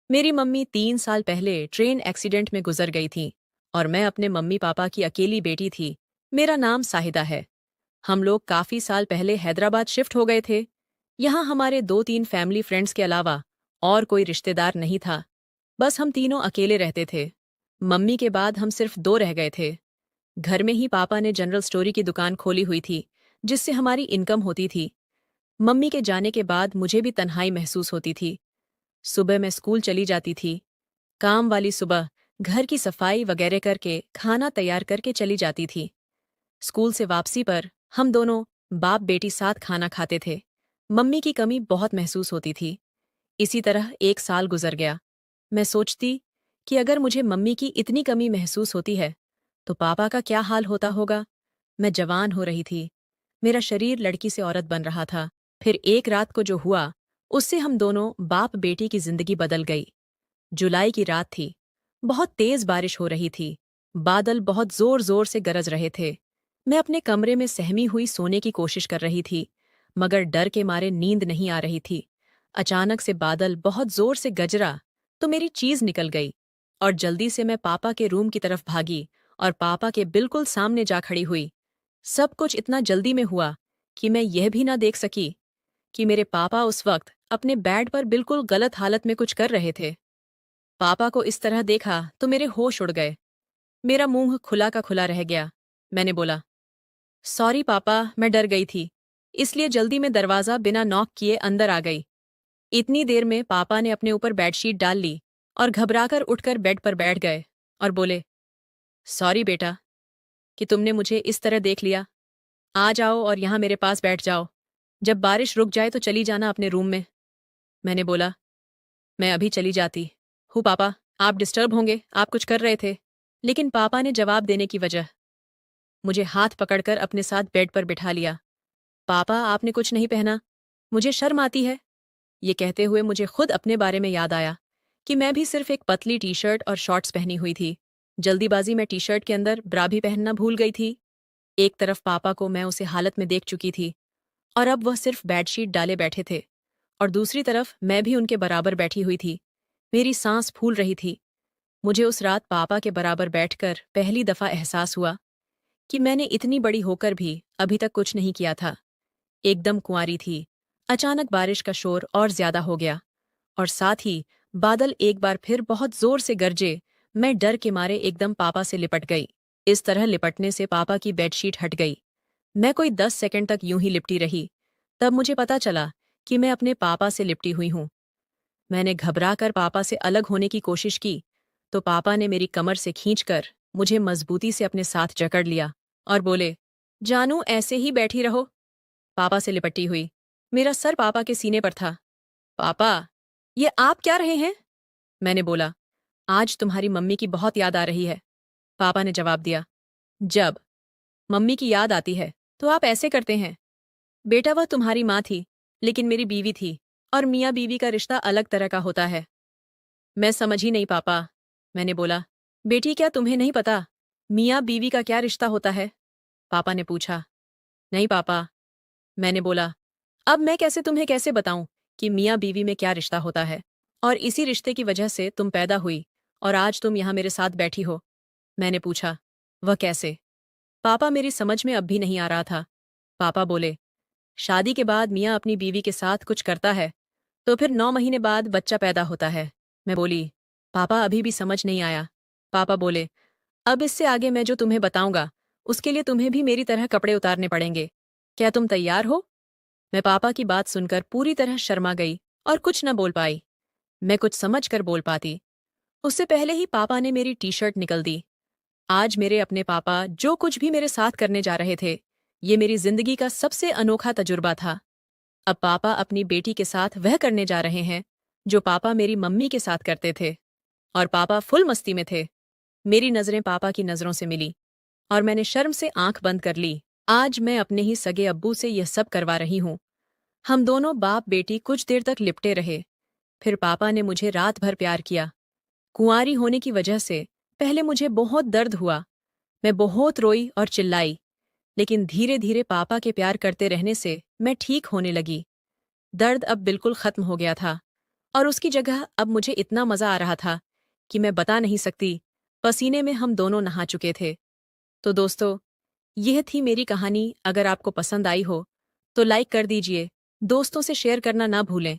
मेरी मम्मी 3 साल पहले ट्रेन एक्सीडेंट में गुजर गई थी और मैं अपने मम्मी पापा की अकेली बेटी थी। मेरा नाम साहिदा है। हम लोग काफी साल पहले हैदराबाद शिफ्ट हो गए थे। यहाँ हमारे 2-3 फैमिली फ्रेंड्स के अलावा और कोई रिश्तेदार नहीं था। बस हम तीनों अकेले रहते थे। मम्मी के बाद हम सिर्फ दो रह गए थे। घर में ही पापा ने जनरल स्टोरी की दुकान खोली हुई थी, जिससे हमारी इनकम होती थी। मम्मी के जाने के बाद मुझे भी तन्हाई महसूस होती थी। सुबह मैं स्कूल चली जाती थी। काम वाली सुबह घर की सफाई वगैरह करके खाना तैयार करके चली जाती थी। स्कूल से वापसी पर हम दोनों बाप बेटी साथ खाना खाते थे। मम्मी की कमी बहुत महसूस होती थी। इसी तरह 1 साल गुजर गया। मैं सोचती कि अगर मुझे मम्मी की इतनी कमी महसूस होती है तो पापा का क्या हाल होता होगा। मैं जवान हो रही थी। मेरा शरीर लड़की से औरत बन रहा था। फिर एक रात को जो हुआ, उससे हम दोनों बाप बेटी की जिंदगी बदल गई। जुलाई की रात थी। बहुत तेज बारिश हो रही थी। बादल बहुत जोर जोर से गरज रहे थे। मैं अपने कमरे में सहमी हुई सोने की कोशिश कर रही थी, मगर डर के मारे नींद नहीं आ रही थी। अचानक से बादल बहुत जोर से गरजा तो मेरी चीज निकल गई और जल्दी से मैं पापा के रूम की तरफ भागी और पापा के बिल्कुल सामने जा खड़ी हुई। सब कुछ इतना जल्दी में हुआ कि मैं यह भी ना देख सकी कि मेरे पापा उस वक्त अपने बेड पर बिल्कुल गलत हालत में कुछ कर रहे थे। पापा को इस तरह देखा तो मेरे होश उड़ गए। मेरा मुंह खुला का खुला रह गया। मैंने बोला, सॉरी पापा, मैं डर गई थी, इसलिए जल्दी में दरवाजा बिना नॉक किए अंदर आ गई। इतनी देर में पापा ने अपने ऊपर बेडशीट डाल ली और घबराकर उठकर बेड पर बैठ गए और बोले, सॉरी बेटा कि तुमने मुझे इस तरह देख लिया। आ जाओ और यहाँ मेरे पास बैठ जाओ। जब बारिश रुक जाए तो चली जाना अपने रूम में। मैंने बोला, मैं अभी चली जाती हूँ पापा, आप डिस्टर्ब होंगे, आप कुछ कर रहे थे। लेकिन पापा ने जवाब देने की वजह मुझे हाथ पकड़कर अपने साथ बेड पर बिठा लिया। पापा, आपने कुछ नहीं पहना, मुझे शर्म आती है। ये कहते हुए मुझे खुद अपने बारे में याद आया कि मैं भी सिर्फ एक पतली टी शर्ट और शॉर्ट्स पहनी हुई थी। जल्दीबाजी में टी शर्ट के अंदर ब्रा भी पहनना भूल गई थी। एक तरफ पापा को मैं उसे हालत में देख चुकी थी और अब वह सिर्फ बेडशीट डाले बैठे थे, और दूसरी तरफ मैं भी उनके बराबर बैठी हुई थी। मेरी सांस फूल रही थी। मुझे उस रात पापा के बराबर बैठकर पहली दफा एहसास हुआ कि मैंने इतनी बड़ी होकर भी अभी तक कुछ नहीं किया था। एकदम कुंवारी थी। अचानक बारिश का शोर और ज्यादा हो गया और साथ ही बादल एक बार फिर बहुत जोर से गरजे। मैं डर के मारे एकदम पापा से लिपट गई। इस तरह लिपटने से पापा की बेडशीट हट गई। मैं कोई 10 सेकंड तक यूं ही लिपटी रही। तब मुझे पता चला कि मैं अपने पापा से लिपटी हुई हूं। मैंने घबराकर पापा से अलग होने की कोशिश की तो पापा ने मेरी कमर से खींचकर मुझे मजबूती से अपने साथ जकड़ लिया और बोले, जानू ऐसे ही बैठी रहो। पापा से लिपटी हुई। मेरा सर पापा के सीने पर था। पापा, ये आप क्या रहे हैं? मैंने बोला, आज तुम्हारी मम्मी की बहुत याद आ रही है। पापा ने जवाब दिया, जब मम्मी की याद आती है तो आप ऐसे करते हैं। बेटा, वह तुम्हारी माँ थी, लेकिन मेरी बीवी थी, और मियाँ बीवी का रिश्ता अलग तरह का होता है। मैं समझ ही नहीं पापा। मैंने बोला, बेटी क्या तुम्हें नहीं पता मियाँ बीवी का क्या रिश्ता होता है? पापा ने पूछा। नहीं पापा। मैंने बोला, अब मैं कैसे तुम्हें कैसे बताऊं कि मियाँ बीवी में क्या रिश्ता होता है, और इसी रिश्ते की वजह से तुम पैदा हुई और आज तुम यहाँ मेरे साथ बैठी हो। मैंने पूछा, वह कैसे? पापा, मेरी समझ में अब भी नहीं आ रहा था। पापा बोले, शादी के बाद मियाँ अपनी बीवी के साथ कुछ करता है तो फिर 9 महीने बाद बच्चा पैदा होता है। मैं बोली, पापा अभी भी समझ नहीं आया। पापा बोले, अब इससे आगे मैं जो तुम्हें बताऊंगा उसके लिए तुम्हें भी मेरी तरह कपड़े उतारने पड़ेंगे। क्या तुम तैयार हो? मैं पापा की बात सुनकर पूरी तरह शर्मा गई और कुछ न बोल पाई। मैं कुछ समझ कर बोल पाती उससे पहले ही पापा ने मेरी टी शर्ट निकल दी। आज मेरे अपने पापा जो कुछ भी मेरे साथ करने जा रहे थे, ये मेरी जिंदगी का सबसे अनोखा तजुर्बा था। अब पापा अपनी बेटी के साथ वह करने जा रहे हैं जो पापा मेरी मम्मी के साथ करते थे, और पापा फुल मस्ती में थे। मेरी नजरें पापा की नजरों से मिली और मैंने शर्म से आंख बंद कर ली। आज मैं अपने ही सगे अब्बू से यह सब करवा रही हूँ। हम दोनों बाप बेटी कुछ देर तक लिपटे रहे। फिर पापा ने मुझे रात भर प्यार किया। कुंवारी होने की वजह से पहले मुझे बहुत दर्द हुआ। मैं बहुत रोई और चिल्लाई, लेकिन धीरे धीरे पापा के प्यार करते रहने से मैं ठीक होने लगी। दर्द अब बिल्कुल खत्म हो गया था और उसकी जगह अब मुझे इतना मज़ा आ रहा था कि मैं बता नहीं सकती। पसीने में हम दोनों नहा चुके थे। तो दोस्तों, यह थी मेरी कहानी। अगर आपको पसंद आई हो तो लाइक कर दीजिए, दोस्तों से शेयर करना ना भूलें।